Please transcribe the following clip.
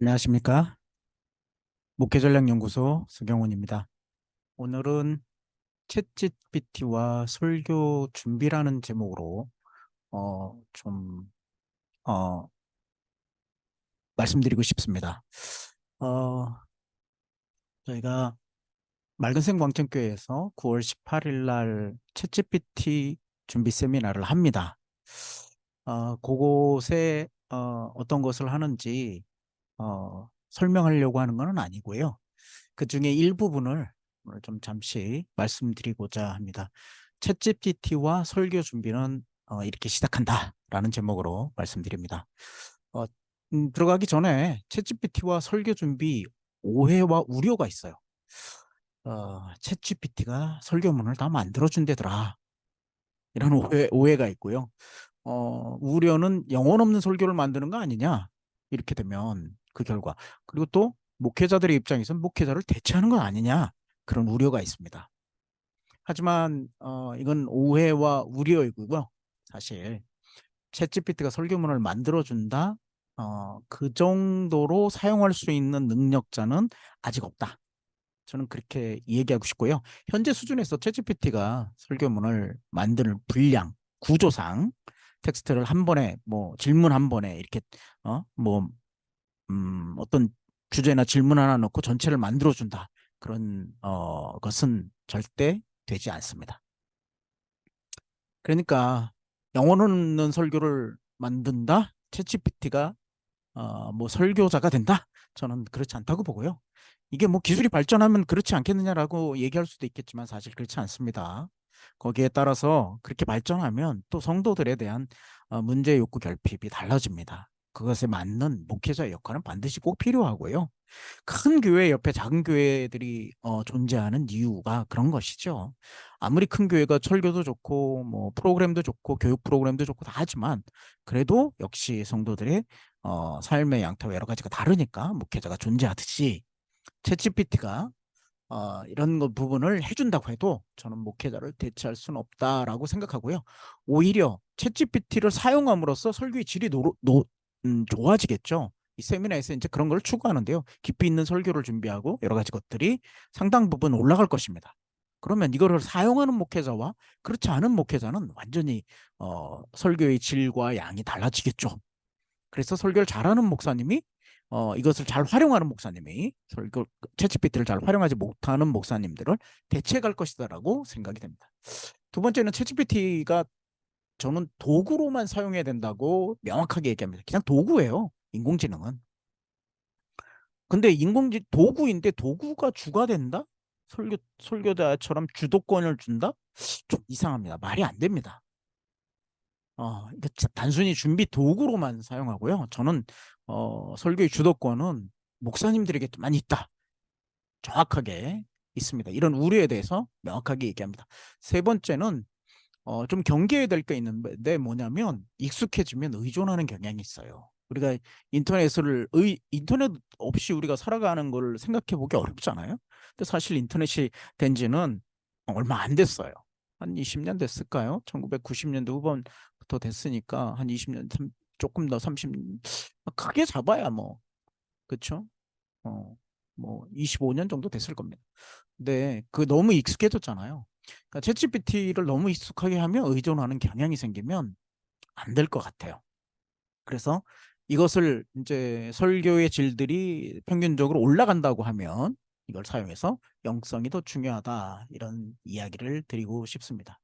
안녕하십니까? 목회전략연구소 수경훈입니다. 오늘은 챗GPT와 설교 준비라는 제목으로 좀 말씀드리고 싶습니다. 어, 저희가 맑은생 광천교회에서 9월 18일 날 챗GPT 준비 세미나를 합니다. 그곳에 어떤 것을 하는지 설명하려고 하는 것은 아니고요. 그 중에 일부분을 오늘 좀 잠시 말씀드리고자 합니다. 챗GPT와 설교 준비는 이렇게 시작한다라는 제목으로 말씀드립니다. 어, 들어가기 전에 챗GPT와 설교 준비 오해와 우려가 있어요. 챗GPT가 설교문을 다 만들어준대더라. 이런 오해가 있고요. 우려는 영혼 없는 설교를 만드는 거 아니냐? 이렇게 되면 그 결과. 그리고 또 목회자들의 입장에서는 목회자를 대체하는 거 아니냐? 그런 우려가 있습니다. 하지만 이건 오해와 우려이고요. 사실 챗GPT가 설교문을 만들어준다. 그 정도로 사용할 수 있는 능력자는 아직 없다. 저는 그렇게 얘기하고 싶고요. 현재 수준에서 챗GPT가 설교문을 만드는 분량, 구조상 텍스트를 한 번에 뭐 질문 한 번에 이렇게 뭐 어떤 주제나 질문 하나 넣고 전체를 만들어 준다. 그런 것은 절대 되지 않습니다. 그러니까 영혼 없는 설교를 만든다. 챗GPT가 뭐 설교자가 된다? 저는 그렇지 않다고 보고요. 이게 뭐 기술이 발전하면 그렇지 않겠느냐라고 얘기할 수도 있겠지만 사실 그렇지 않습니다. 거기에 따라서 그렇게 발전하면 또 성도들에 대한 문제 욕구 결핍이 달라집니다. 그것에 맞는 목회자의 역할은 반드시 꼭 필요하고요. 큰 교회 옆에 작은 교회들이 존재하는 이유가 그런 것이죠. 아무리 큰 교회가 설교도 좋고 뭐 프로그램도 좋고 교육 프로그램도 좋고 다 하지만 그래도 역시 성도들의 삶의 양태와 여러 가지가 다르니까 목회자가 존재하듯이 챗GPT가 이런 거 부분을 해준다고 해도 저는 목회자를 대체할 수는 없다라고 생각하고요. 오히려 챗GPT를 사용함으로써 설교의 질이 좋아지겠죠. 이 세미나에서 이제 그런 걸 추구하는데요. 깊이 있는 설교를 준비하고 여러 가지 것들이 상당 부분 올라갈 것입니다. 그러면 이거를 사용하는 목회자와 그렇지 않은 목회자는 완전히 설교의 질과 양이 달라지겠죠. 그래서 설교를 잘하는 목사님이 이것을 잘 활용하는 목사님이 설교 챗GPT를 잘 활용하지 못하는 목사님들을 대체할 것이다라고 생각이 됩니다. 두 번째는 챗GPT가 저는 도구로만 사용해야 된다고 명확하게 얘기합니다. 그냥 도구예요. 인공지능은. 근데 도구인데 도구가 주가 된다? 설교자처럼 주도권을 준다? 좀 이상합니다. 말이 안 됩니다. 단순히 준비 도구로만 사용하고요. 저는 설교의 주도권은 목사님들에게만 있다. 정확하게 있습니다. 이런 우려에 대해서 명확하게 얘기합니다. 세 번째는 좀 경계해야 될 게 있는데 뭐냐면 익숙해지면 의존하는 경향이 있어요. 우리가 인터넷 없이 우리가 살아가는 걸 생각해 보기 어렵잖아요. 근데 사실 인터넷이 된 지는 얼마 안 됐어요. 한 20년 됐을까요? 1990년대 후반부터 됐으니까 한 20년 조금 더 30년 크게 잡아야 뭐 그렇죠? 뭐 25년 정도 됐을 겁니다. 근데 그 너무 익숙해졌잖아요. 그러니까 챗GPT를 너무 익숙하게 하면 의존하는 경향이 생기면 안 될 것 같아요. 그래서 이것을 이제 설교의 질들이 평균적으로 올라간다고 하면 이걸 사용해서 영성이 더 중요하다 이런 이야기를 드리고 싶습니다.